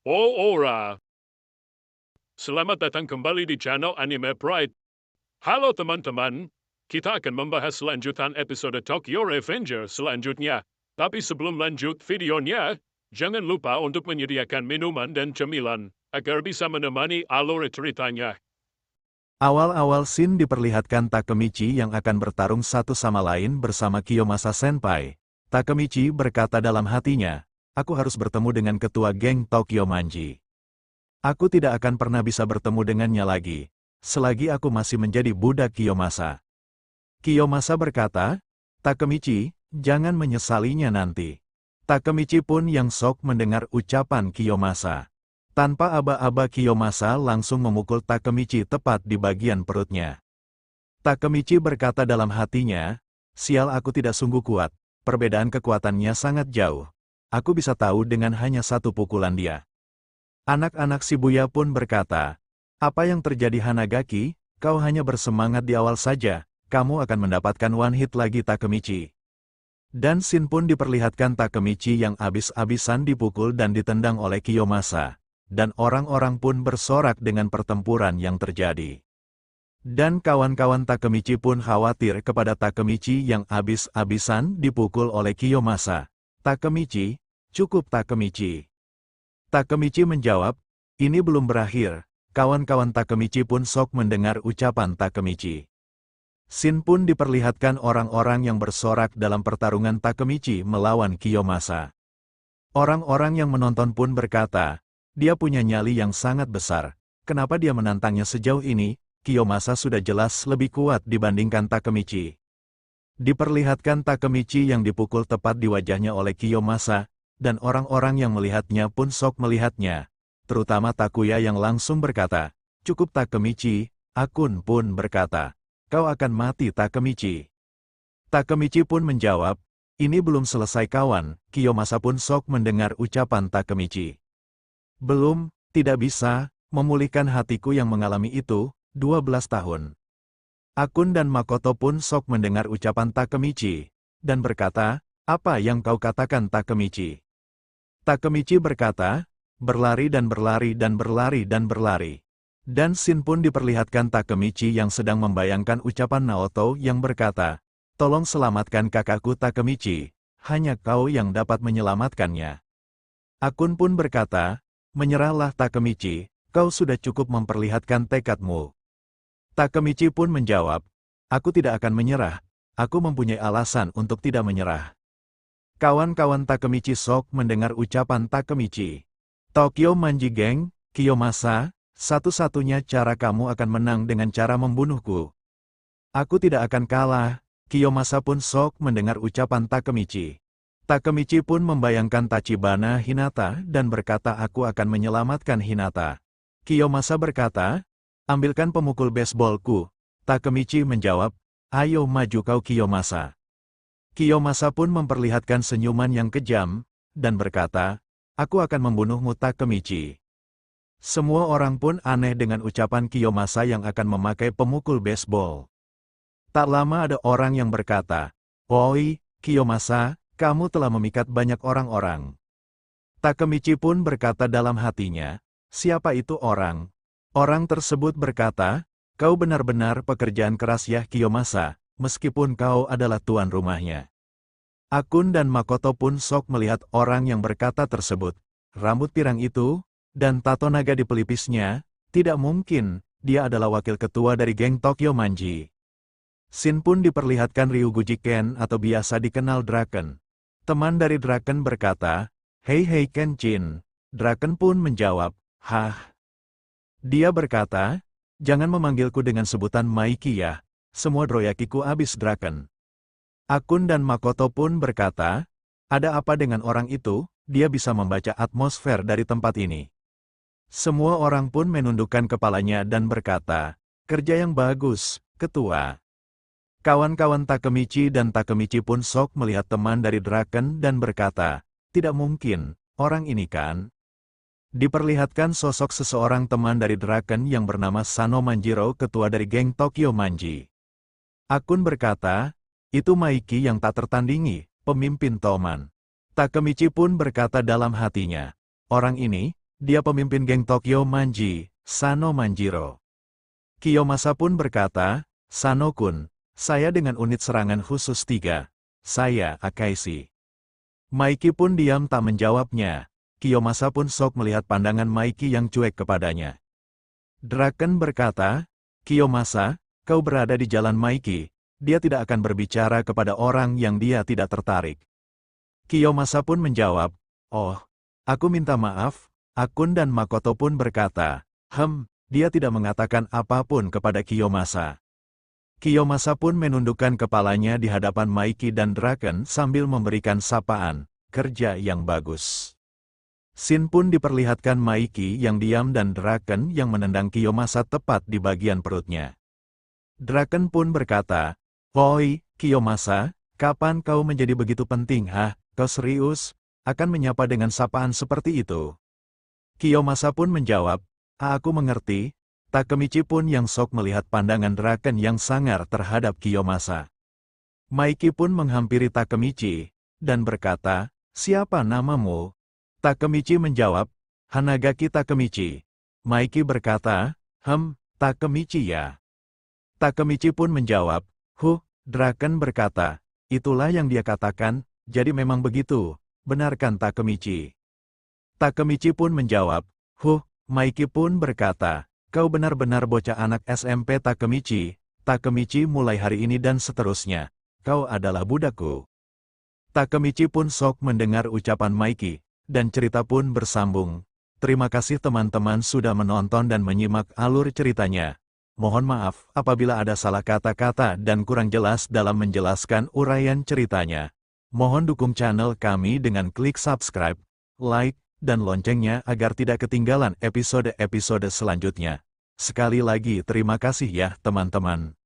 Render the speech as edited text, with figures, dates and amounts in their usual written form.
Oh, ora. Selamat datang kembali di channel Anime Pride. Halo teman-teman, kita akan membahas lanjutan episode Tokyo Revenger selanjutnya. Tapi sebelum lanjut videonya, jangan lupa untuk menyediakan minuman dan cemilan, agar bisa menemani alur ceritanya. Awal-awal scene diperlihatkan Takemichi yang akan bertarung satu sama lain bersama Kiyomasa Senpai. Takemichi berkata dalam hatinya, aku harus bertemu dengan ketua geng Tokyo Manji. Aku tidak akan pernah bisa bertemu dengannya lagi, selagi aku masih menjadi budak Kiyomasa. Kiyomasa berkata, Takemichi, jangan menyesalinya nanti. Takemichi pun yang shock mendengar ucapan Kiyomasa. Tanpa aba-aba Kiyomasa langsung memukul Takemichi tepat di bagian perutnya. Takemichi berkata dalam hatinya, sial aku tidak sungguh kuat, perbedaan kekuatannya sangat jauh. Aku bisa tahu dengan hanya satu pukulan dia. Anak-anak Shibuya pun berkata, apa yang terjadi Hanagaki, kau hanya bersemangat di awal saja, kamu akan mendapatkan one hit lagi Takemichi. Dan scene pun diperlihatkan Takemichi yang abis-abisan dipukul dan ditendang oleh Kiyomasa. Dan orang-orang pun bersorak dengan pertempuran yang terjadi. Dan kawan-kawan Takemichi pun khawatir kepada Takemichi yang abis-abisan dipukul oleh Kiyomasa. Takemichi, cukup Takemichi. Takemichi menjawab, ini belum berakhir. Kawan-kawan Takemichi pun shock mendengar ucapan Takemichi. Scene pun diperlihatkan orang-orang yang bersorak dalam pertarungan Takemichi melawan Kiyomasa. Orang-orang yang menonton pun berkata, dia punya nyali yang sangat besar. Kenapa dia menantangnya sejauh ini? Kiyomasa sudah jelas lebih kuat dibandingkan Takemichi. Diperlihatkan Takemichi yang dipukul tepat di wajahnya oleh Kiyomasa, dan orang-orang yang melihatnya pun shock melihatnya. Terutama Takuya yang langsung berkata, cukup Takemichi, Akun pun berkata, kau akan mati Takemichi. Takemichi pun menjawab, ini belum selesai kawan. Kiyomasa pun shock mendengar ucapan Takemichi. Belum, tidak bisa, memulihkan hatiku yang mengalami itu, 12 tahun. Akun dan Makoto pun shock mendengar ucapan Takemichi, dan berkata, apa yang kau katakan Takemichi? Takemichi berkata, berlari dan berlari dan berlari dan berlari. Dan scene pun diperlihatkan Takemichi yang sedang membayangkan ucapan Naoto yang berkata, tolong selamatkan kakakku Takemichi, hanya kau yang dapat menyelamatkannya. Akun pun berkata, menyerahlah Takemichi, kau sudah cukup memperlihatkan tekadmu. Takemichi pun menjawab, aku tidak akan menyerah, aku mempunyai alasan untuk tidak menyerah. Kawan-kawan Takemichi shock mendengar ucapan Takemichi. Tokyo Manji Gang, Kiyomasa, satu-satunya cara kamu akan menang dengan cara membunuhku. Aku tidak akan kalah. Kiyomasa pun shock mendengar ucapan Takemichi. Takemichi pun membayangkan Tachibana Hinata dan berkata aku akan menyelamatkan Hinata. Kiyomasa berkata, ambilkan pemukul baseballku. Takemichi menjawab, ayo maju kau Kiyomasa. Kiyomasa pun memperlihatkan senyuman yang kejam, dan berkata, aku akan membunuhmu Takemichi. Semua orang pun aneh dengan ucapan Kiyomasa yang akan memakai pemukul baseball. Tak lama ada orang yang berkata, oi, Kiyomasa, kamu telah memikat banyak orang-orang. Takemichi pun berkata dalam hatinya, siapa itu orang? Orang tersebut berkata, kau benar-benar pekerjaan keras ya Kiyomasa, meskipun kau adalah tuan rumahnya. Akun dan Makoto pun shock melihat orang yang berkata tersebut. Rambut pirang itu, dan tato naga di pelipisnya, tidak mungkin, dia adalah wakil ketua dari geng Tokyo Manji. Scene pun diperlihatkan Ryuguji Ken atau biasa dikenal Draken. Teman dari Draken berkata, hei Kenshin. Draken pun menjawab, hah? Dia berkata, jangan memanggilku dengan sebutan Maiki ya, semua droyakiku habis Draken. Akun dan Makoto pun berkata, ada apa dengan orang itu, dia bisa membaca atmosfer dari tempat ini. Semua orang pun menundukkan kepalanya dan berkata, kerja yang bagus, ketua. Kawan-kawan Takemichi dan Takemichi pun shock melihat teman dari Draken dan berkata, tidak mungkin, orang ini kan? Diperlihatkan sosok seseorang teman dari Draken yang bernama Sano Manjiro ketua dari geng Tokyo Manji. Akun berkata, itu Maiki yang tak tertandingi, pemimpin Toman. Takemichi pun berkata dalam hatinya, orang ini, Dia pemimpin geng Tokyo Manji, Sano Manjiro. Kiyomasa pun berkata, Sano-kun, saya dengan unit serangan khusus 3. Saya Akaishi. Maiki pun diam tak menjawabnya. Kiyomasa pun sok melihat pandangan Maiki yang cuek kepadanya. Draken berkata, Kiyomasa, kau berada di jalan Maiki. Dia tidak akan berbicara kepada orang yang dia tidak tertarik. Kiyomasa pun menjawab, oh, aku minta maaf. Akun dan Makoto pun berkata, dia tidak mengatakan apapun kepada Kiyomasa. Kiyomasa pun menundukkan kepalanya di hadapan Maiki dan Draken sambil memberikan sapaan, kerja yang bagus. Scene pun diperlihatkan Maiki yang diam dan Draken yang menendang Kiyomasa tepat di bagian perutnya. Draken pun berkata, Oi, Kiyomasa, kapan kau menjadi begitu penting, kau serius? Akan menyapa dengan sapaan seperti itu? Kiyomasa pun menjawab, aku mengerti. Takemichi pun yang sok melihat pandangan Draken yang sangar terhadap Kiyomasa. Maiki pun menghampiri Takemichi, dan berkata, siapa namamu? Takemichi menjawab, Hanagaki Takemichi. Maiki berkata, Takemichi ya. Takemichi pun menjawab, Draken berkata, itulah yang dia katakan, jadi memang begitu, benarkan Takemichi? Takemichi pun menjawab, Maiki pun berkata, kau benar-benar bocah anak SMP Takemichi. Takemichi mulai hari ini dan seterusnya, kau adalah budakku. Takemichi pun sok mendengar ucapan Maiki, dan cerita pun bersambung. Terima kasih teman-teman sudah menonton dan menyimak alur ceritanya. Mohon maaf apabila ada salah kata-kata dan kurang jelas dalam menjelaskan uraian ceritanya. Mohon dukung channel kami dengan klik subscribe, like, dan loncengnya agar tidak ketinggalan episode-episode selanjutnya. Sekali lagi terima kasih ya teman-teman.